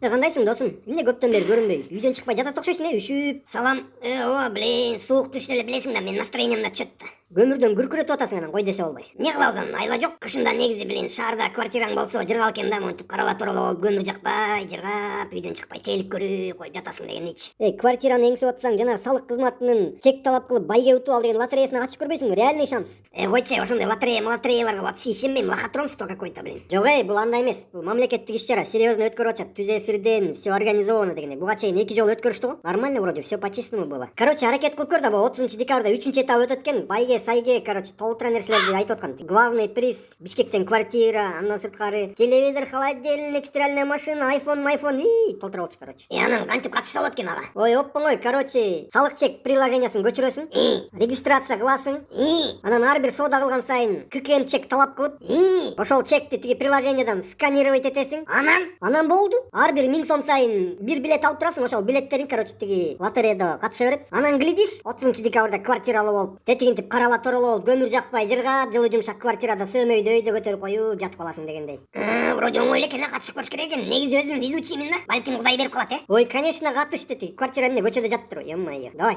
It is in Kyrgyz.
Кандайсың досум? Эмне көптөн бери көрүнбөй? Үйдөн чыкпай жатат окшойсуң, үшүп. Салам. Ооба, блин, суук түштү эле билесиң да, менин настроением чөт да. Көмүрдөн күркүрөтүп атасың анан, кой десе болбой. Не кылабыз анан, айла жок. Кышында негизи блин, шаарда квартираң болсо жыргал экен да, монтип карала турала болуп көмүр жакпай, жыргап, үйдөн чыкпай тейлик көрүп коюп жатасың дегеничи. Квартираны эңсеп атсаң, жана салык кызматынын чек талап кылып байге утуп ал деген лотереясына катышып көрбөйсүңбү? Реальный шанс. Койчу, ошондой лотереяларга вообще ишенбейм, лохотронство какой-то, блин. Жок, бул андай эмес. Бул мамлекеттик иш-чара, серьезно өткөрүп атышат. Түз эфирден, все организовано дегендей. Буга чейин 2 жолу өткөрүштү го. Нормально вроде, все по-чистому было. Короче, аракет кылып көр да, 30-декабрда 3-этап өтөт экен. Байге, сайге, короче, толтура нерселерди айтып аткан. Главный приз Бишкектен квартира, андан сырткары телевизор, холодильник, стиральная машина, айфон, толтура болчу, короче. Анан кантип катышса болот экен ага? Ой, оп-оңой, короче, салык чек приложениясын көчүрөсүң, регистрация кыласың, анан ар бир соода кылган сайын ККМ чек талап кылып, ошол чекти тиги приложениядан сканировать этесиң. Анан болду. Ар бир 1000 сом сайын бир билет алып турасың, ошол билеттериң, короче, тиги лотереяда катыша берет. Анан глядишь, 30-декабрда квартиралуу болуп, тетигинтип карала турала болуп, көмүр жакпай жыргап, жылуу жумшак квартирада сөмөйдө өйдө көтөрүп коюп жатып каласың дегендей. Вроде оңой эле экен, катышып көрүш керек экен. Негизи өзүм везучиймин да. Балким Кудай берип калат, Ой, конечно, катыш деди. Квартира эмне көчөдө жатыптыр, ё-моё. Давай.